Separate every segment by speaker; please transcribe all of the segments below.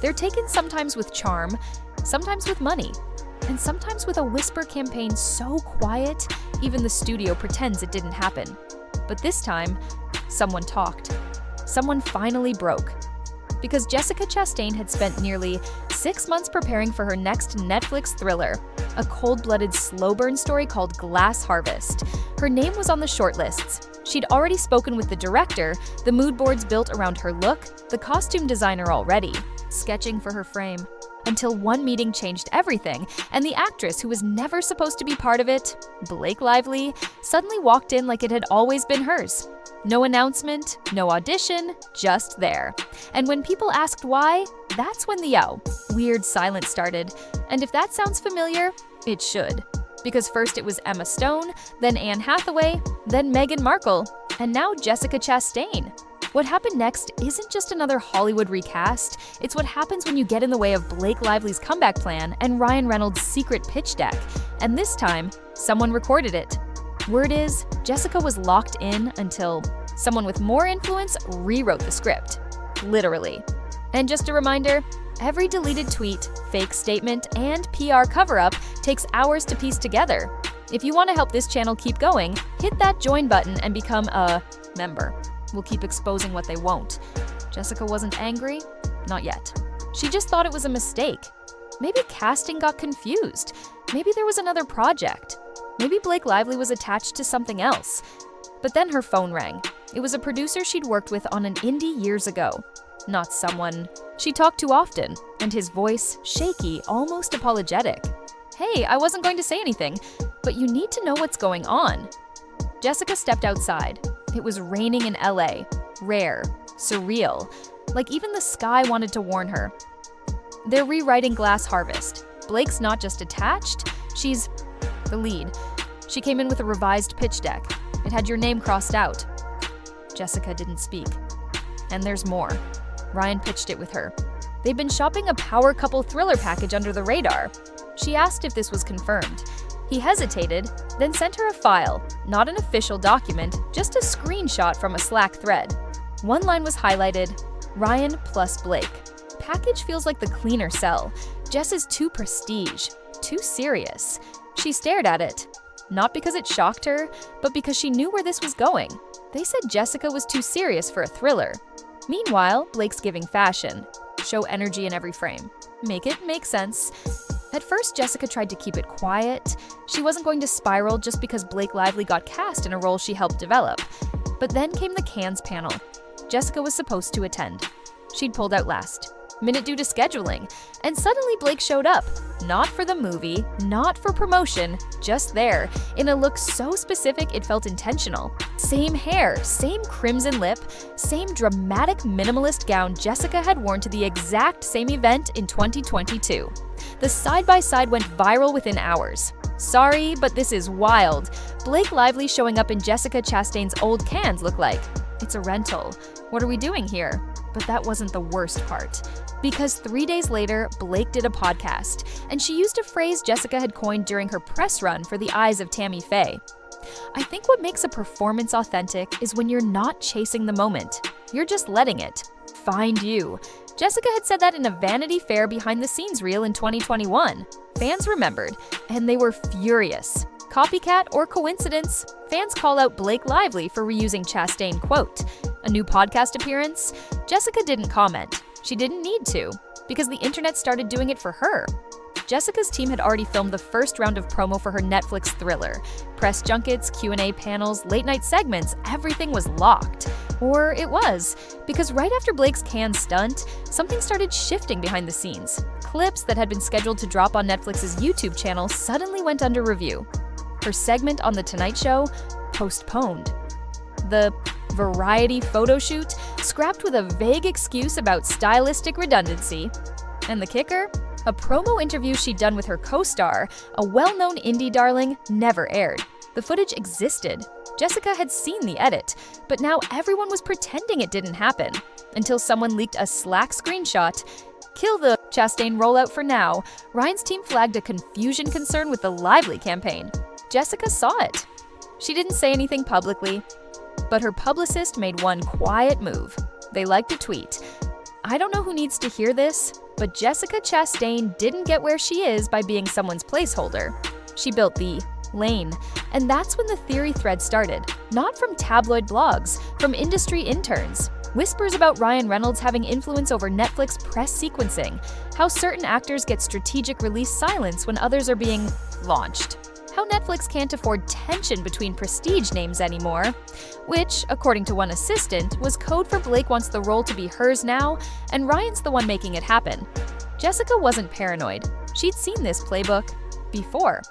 Speaker 1: They're taken sometimes with charm, sometimes with money, and sometimes with a whisper campaign so quiet, even the studio pretends it didn't happen. But this time, someone talked. Someone finally broke. Because Jessica Chastain had spent nearly 6 months preparing for her next Netflix thriller, a cold-blooded slow burn story called Glass Harvest. Her name was on the shortlists. She'd already spoken with the director, the mood boards built around her look, the costume designer already, sketching for her frame. Until one meeting changed everything, and the actress who was never supposed to be part of it, Blake Lively, suddenly walked in like it had always been hers. No announcement, no audition, just there. And when people asked why, that's when the weird silence started. And if that sounds familiar, it should. Because first it was Emma Stone, then Anne Hathaway, then Meghan Markle, and now Jessica Chastain. What happened next isn't just another Hollywood recast, it's what happens when you get in the way of Blake Lively's comeback plan and Ryan Reynolds' secret pitch deck. And this time, someone recorded it. Word is, Jessica was locked in until someone with more influence rewrote the script. Literally. And just a reminder, every deleted tweet, fake statement, and PR cover-up takes hours to piece together. If you want to help this channel keep going, hit that join button and become a member. We'll keep exposing what they won't. Jessica wasn't angry? Not yet. She just thought it was a mistake. Maybe casting got confused. Maybe there was another project. Maybe Blake Lively was attached to something else. But then her phone rang. It was a producer she'd worked with on an indie years ago. Not someone she talked to often, and his voice shaky, almost apologetic. "Hey, I wasn't going to say anything, but you need to know what's going on." Jessica stepped outside. It was raining in LA. Rare. Surreal. Like even the sky wanted to warn her. They're rewriting Glass Harvest. Blake's not just attached, she's the lead. She came in with a revised pitch deck. It had your name crossed out. Jessica didn't speak. And there's more. Ryan pitched it with her. They'd been shopping a power couple thriller package under the radar. She asked if this was confirmed. He hesitated, then sent her a file, not an official document, just a screenshot from a Slack thread. One line was highlighted, Ryan plus Blake. Package feels like the cleaner sell. Jess is too prestige, too serious. She stared at it, not because it shocked her, but because she knew where this was going. They said Jessica was too serious for a thriller. Meanwhile, Blake's giving fashion. Show energy in every frame. Make it make sense. At first, Jessica tried to keep it quiet. She wasn't going to spiral just because Blake Lively got cast in a role she helped develop. But then came the Cannes panel. Jessica was supposed to attend. She'd pulled out last. Minute due to scheduling. And suddenly Blake showed up. Not for the movie, not for promotion, just there, in a look so specific it felt intentional. Same hair, same crimson lip, same dramatic minimalist gown Jessica had worn to the exact same event in 2022. The side-by-side went viral within hours. Sorry, but this is wild. Blake Lively showing up in Jessica Chastain's old Cannes look like. It's a rental. What are we doing here? But that wasn't the worst part. Because 3 days later, Blake did a podcast, and she used a phrase Jessica had coined during her press run for the eyes of Tammy Faye. I think what makes a performance authentic is when you're not chasing the moment. You're just letting it find you. Jessica had said that in a Vanity Fair behind-the-scenes reel in 2021. Fans remembered, and they were furious. Copycat or coincidence? Fans call out Blake Lively for reusing Chastain quote. A new podcast appearance? Jessica didn't comment. She didn't need to, because the internet started doing it for her. Jessica's team had already filmed the first round of promo for her Netflix thriller. Press junkets, Q&A panels, late-night segments, everything was locked. Or it was, because right after Blake's Cannes stunt, something started shifting behind the scenes. Clips that had been scheduled to drop on Netflix's YouTube channel suddenly went under review. Her segment on The Tonight Show, postponed. The variety photo shoot, scrapped with a vague excuse about stylistic redundancy. And the kicker? A promo interview she'd done with her co-star, a well-known indie darling, never aired. The footage existed. Jessica had seen the edit, but now everyone was pretending it didn't happen. Until someone leaked a Slack screenshot. Kill the Chastain rollout for now. Ryan's team flagged a confusion concern with the Lively campaign. Jessica saw it. She didn't say anything publicly, but her publicist made one quiet move. They liked a tweet. I don't know who needs to hear this, but Jessica Chastain didn't get where she is by being someone's placeholder. She built the lane, and that's when the theory thread started. Not from tabloid blogs, from industry interns. Whispers about Ryan Reynolds having influence over Netflix press sequencing, how certain actors get strategic release silence when others are being launched, how Netflix can't afford tension between prestige names anymore, which, according to one assistant, was code for Blake wants the role to be hers now, and Ryan's the one making it happen. Jessica wasn't paranoid. She'd seen this playbook before.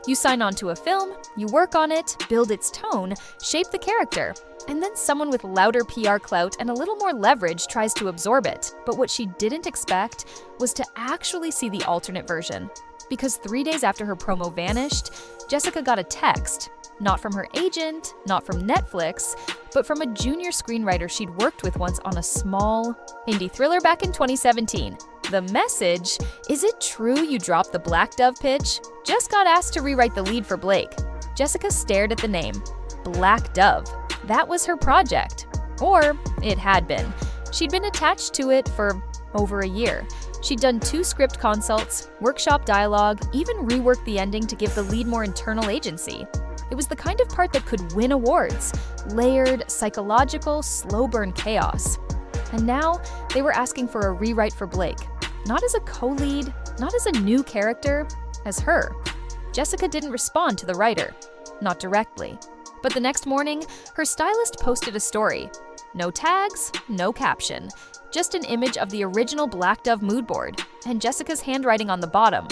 Speaker 1: You sign on to a film, you work on it, build its tone, shape the character, and then someone with louder PR clout and a little more leverage tries to absorb it. But what she didn't expect was to actually see the alternate version. Because 3 days after her promo vanished, Jessica got a text, not from her agent, not from Netflix, but from a junior screenwriter she'd worked with once on a small indie thriller back in 2017. The message, "Is it true you dropped the Black Dove pitch? Just got asked to rewrite the lead for Blake." Jessica stared at the name, Black Dove. That was her project. Or it had been. She'd been attached to it for over a year. She'd done 2 script consults, workshop dialogue, even reworked the ending to give the lead more internal agency. It was the kind of part that could win awards. Layered, psychological, slow-burn chaos. And now, they were asking for a rewrite for Blake. Not as a co-lead, not as a new character, as her. Jessica didn't respond to the writer. Not directly. But the next morning, her stylist posted a story. No tags, no caption. Just an image of the original Black Dove mood board, and Jessica's handwriting on the bottom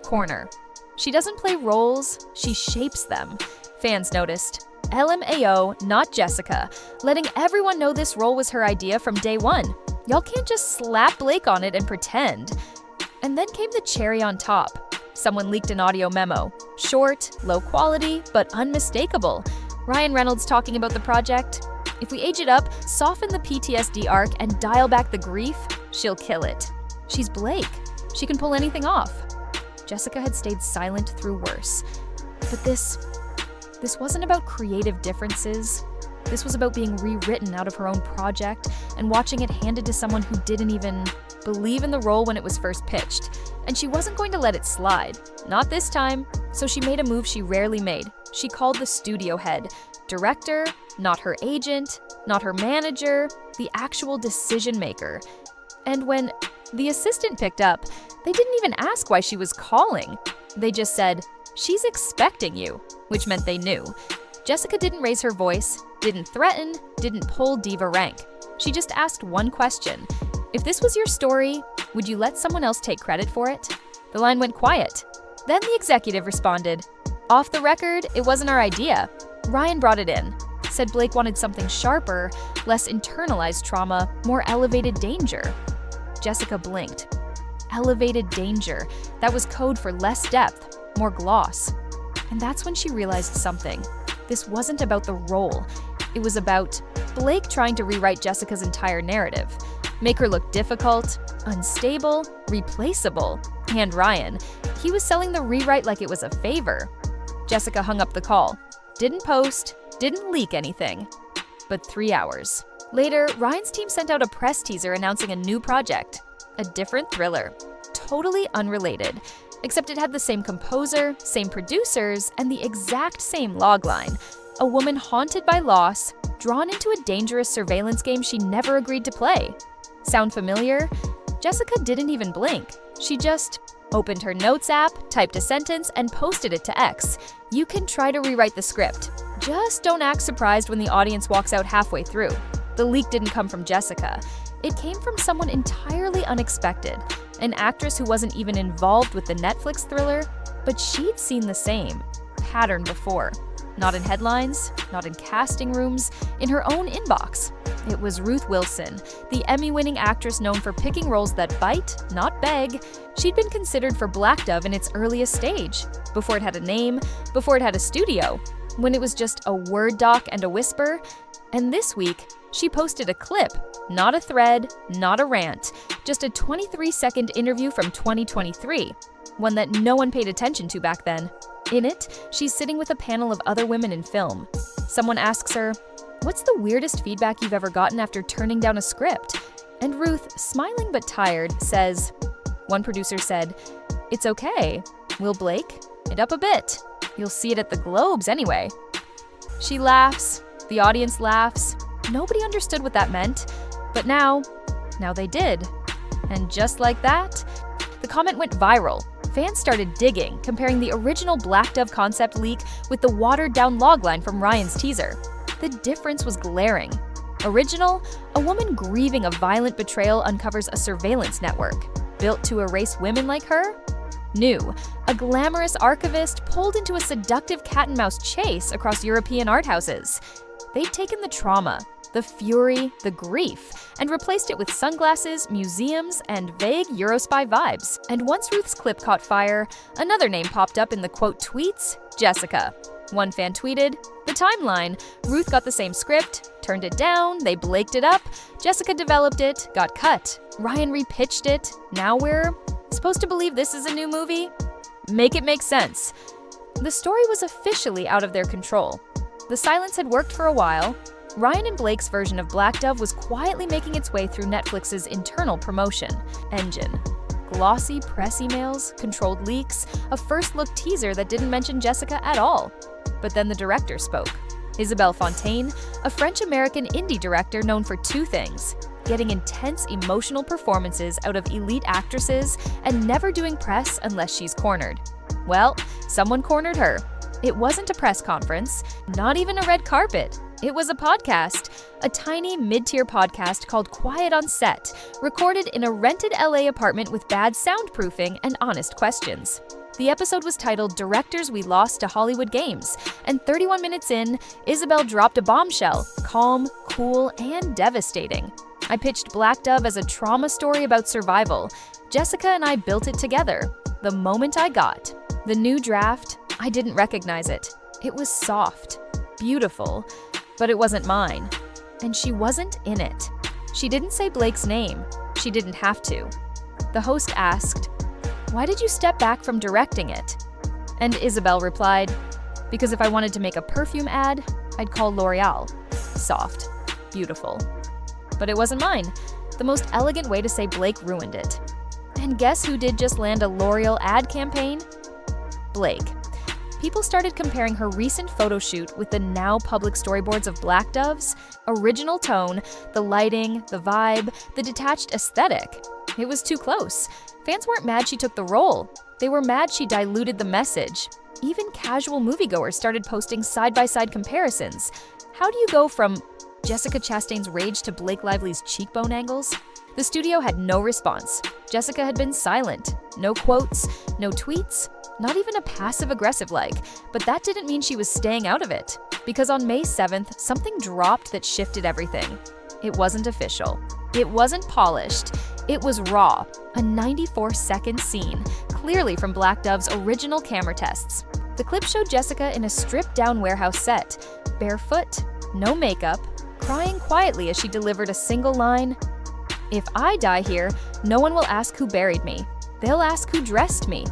Speaker 1: corner. She doesn't play roles, she shapes them. Fans noticed. LMAO, not Jessica, letting everyone know this role was her idea from day one. Y'all can't just slap Blake on it and pretend. And then came the cherry on top. Someone leaked an audio memo. Short, low quality, but unmistakable. Ryan Reynolds talking about the project. If we age it up, soften the PTSD arc, and dial back the grief, she'll kill it. She's Blake. She can pull anything off. Jessica had stayed silent through worse. But this wasn't about creative differences. This was about being rewritten out of her own project and watching it handed to someone who didn't even believe in the role when it was first pitched. And she wasn't going to let it slide. Not this time. So she made a move she rarely made. She called the studio head. Director, not her agent, not her manager, the actual decision maker. And when the assistant picked up, they didn't even ask why she was calling. They just said, "She's expecting you," which meant they knew. Jessica didn't raise her voice, didn't threaten, didn't pull diva rank. She just asked one question. If this was your story, would you let someone else take credit for it? The line went quiet. Then the executive responded, "Off the record, it wasn't our idea." Ryan brought it in, said Blake wanted something sharper, less internalized trauma, more elevated danger. Jessica blinked. Elevated danger. That was code for less depth, more gloss. And that's when she realized something. This wasn't about the role. It was about Blake trying to rewrite Jessica's entire narrative. Make her look difficult, unstable, replaceable. And Ryan, he was selling the rewrite like it was a favor. Jessica hung up the call. Didn't post, didn't leak anything. But 3 hours later, Ryan's team sent out a press teaser announcing a new project. A different thriller. Totally unrelated. Except it had the same composer, same producers, and the exact same logline. A woman haunted by loss, drawn into a dangerous surveillance game she never agreed to play. Sound familiar? Jessica didn't even blink. She just opened her notes app, typed a sentence, and posted it to X. You can try to rewrite the script. Just don't act surprised when the audience walks out halfway through. The leak didn't come from Jessica. It came from someone entirely unexpected, an actress who wasn't even involved with the Netflix thriller, but she'd seen the same pattern before. Not in headlines, not in casting rooms, in her own inbox. It was Ruth Wilson, the Emmy-winning actress known for picking roles that bite, not beg. She'd been considered for Black Dove in its earliest stage, before it had a name, before it had a studio, when it was just a Word doc and a whisper. And this week, she posted a clip, not a thread, not a rant, just a 23-second interview from 2023, one that no one paid attention to back then. In it, she's sitting with a panel of other women in film. Someone asks her, "What's the weirdest feedback you've ever gotten after turning down a script?" And Ruth, smiling but tired, says, one producer said, "It's okay. We'll Blake it up a bit. You'll see it at the Globes anyway." She laughs. The audience laughs. Nobody understood what that meant. But now they did. And just like that, the comment went viral. Fans started digging, comparing the original Black Dove concept leak with the watered-down logline from Ryan's teaser. The difference was glaring. Original, a woman grieving a violent betrayal uncovers a surveillance network. Built to erase women like her? New, a glamorous archivist pulled into a seductive cat-and-mouse chase across European art houses. They'd taken the trauma, the fury, the grief, and replaced it with sunglasses, museums, and vague Eurospy vibes. And once Ruth's clip caught fire, another name popped up in the quote tweets, Jessica. One fan tweeted, "The timeline. Ruth got the same script, turned it down, they Blaked it up, Jessica developed it, got cut, Ryan repitched it, now we're supposed to believe this is a new movie? Make it make sense." The story was officially out of their control. The silence had worked for a while. Ryan and Blake's version of Black Dove was quietly making its way through Netflix's internal promotion engine. Glossy press emails, controlled leaks, a first-look teaser that didn't mention Jessica at all. But then the director spoke. Isabelle Fontaine, a French-American indie director known for two things: getting intense emotional performances out of elite actresses and never doing press unless she's cornered. Well, someone cornered her. It wasn't a press conference, not even a red carpet. It was a podcast, a tiny mid-tier podcast called Quiet on Set, recorded in a rented LA apartment with bad soundproofing and honest questions. The episode was titled Directors We Lost to Hollywood Games, and 31 minutes in, Isabelle dropped a bombshell, calm, cool, and devastating. I pitched Black Dove as a trauma story about survival. Jessica and I built it together. The moment I got the new draft, I didn't recognize it. It was soft, beautiful, but it wasn't mine. And she wasn't in it. She didn't say Blake's name. She didn't have to. The host asked, "Why did you step back from directing it?" And Isabelle replied, "Because if I wanted to make a perfume ad, I'd call L'Oreal. Soft, beautiful. But it wasn't mine. The most elegant way to say Blake ruined it." And guess who did just land a L'Oreal ad campaign? Blake. People started comparing her recent photo shoot with the now public storyboards of Black Dove's original tone, the lighting, the vibe, the detached aesthetic. It was too close. Fans weren't mad she took the role. They were mad she diluted the message. Even casual moviegoers started posting side-by-side comparisons. How do you go from Jessica Chastain's rage to Blake Lively's cheekbone angles? The studio had no response. Jessica had been silent. No quotes, no tweets, not even a passive-aggressive like. But that didn't mean she was staying out of it. Because on May 7th, something dropped that shifted everything. It wasn't official. It wasn't polished. It was raw. A 94-second scene, clearly from Black Dove's original camera tests. The clip showed Jessica in a stripped-down warehouse set, barefoot, no makeup, crying quietly as she delivered a single line, "If I die here, no one will ask who buried me. They'll ask who dressed me."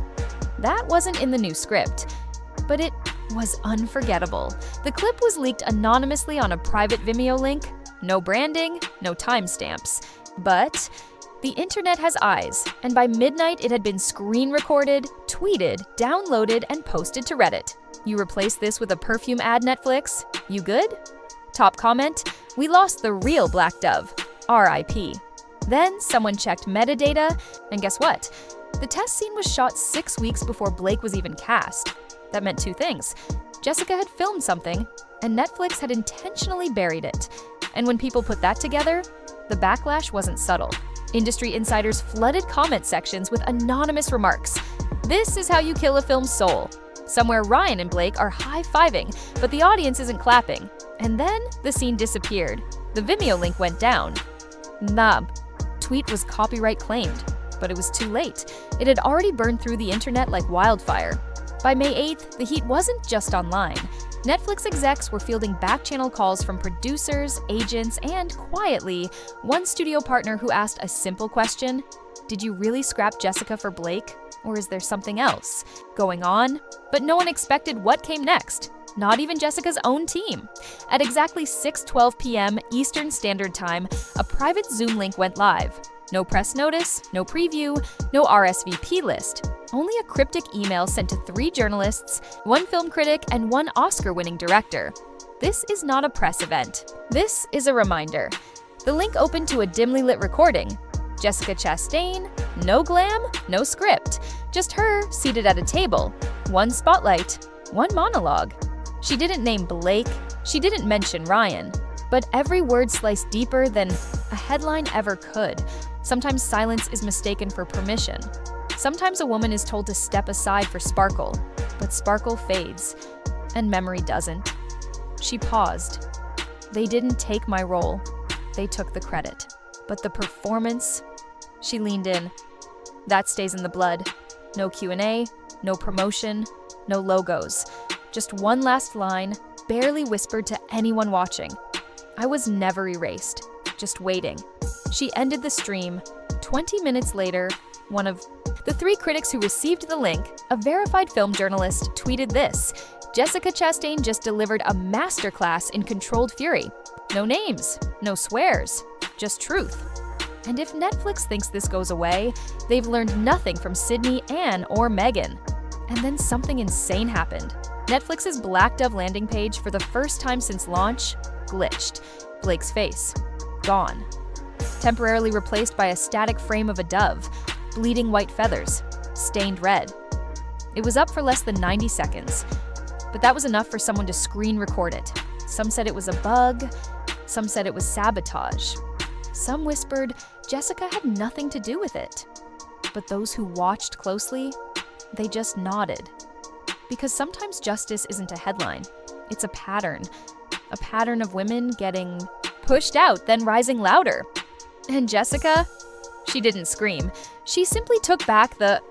Speaker 1: That wasn't in the new script, but it was unforgettable. The clip was leaked anonymously on a private Vimeo link. No branding, no timestamps. But the internet has eyes, and by midnight it had been screen recorded, tweeted, downloaded, and posted to Reddit. You replace this with a perfume ad, Netflix? You good? Top comment, "We lost the real Black Dove. R.I.P." Then someone checked metadata, and guess what? The test scene was shot 6 weeks before Blake was even cast. That meant two things. Jessica had filmed something, and Netflix had intentionally buried it. And when people put that together, the backlash wasn't subtle. Industry insiders flooded comment sections with anonymous remarks. "This is how you kill a film's soul." Somewhere Ryan and Blake are high-fiving, but the audience isn't clapping. And then the scene disappeared. The Vimeo link went down. The tweet was copyright claimed, but it was too late. It had already burned through the internet like wildfire. By May 8th, the heat wasn't just online. Netflix execs were fielding back-channel calls from producers, agents, and, quietly, one studio partner who asked a simple question: "Did you really scrap Jessica for Blake? Or is there something else going on?" But no one expected what came next. not even Jessica's own team. At exactly 6:12 p.m. Eastern Standard Time, a private Zoom link went live. No press notice, no preview, no RSVP list. Only a cryptic email sent to 3 journalists, 1 film critic, and 1 Oscar-winning director. This is not a press event. This is a reminder. The link opened to a dimly lit recording. Jessica Chastain, no glam, no script. Just her, seated at a table. 1 spotlight, 1 monologue. She didn't name Blake, she didn't mention Ryan. But every word sliced deeper than a headline ever could. Sometimes silence is mistaken for permission. Sometimes a woman is told to step aside for sparkle, but sparkle fades, and memory doesn't. She paused. They didn't take my role. They took the credit. But the performance, she leaned in. That stays in the blood. No Q&A, no promotion, no logos. Just one last line, barely whispered to anyone watching. I was never erased, just waiting. She ended the stream. 20 minutes later, one of the 3 critics who received the link, a verified film journalist, tweeted this: Jessica Chastain just delivered a masterclass in controlled fury. No names, no swears, just truth. And if Netflix thinks this goes away, they've learned nothing from Sydney, Anne, or Megan. And then something insane happened. Netflix's Black Dove landing page, for the first time since launch, glitched. Blake's face, gone. Temporarily replaced by a static frame of a dove, bleeding white feathers, stained red. It was up for less than 90 seconds, but that was enough for someone to screen record it. Some said it was a bug, some said it was sabotage. Some whispered Jessica had nothing to do with it. But those who watched closely, they just nodded. Because sometimes justice isn't a headline, it's a pattern of women getting pushed out, then rising louder. And Jessica, she didn't scream. She simply took back the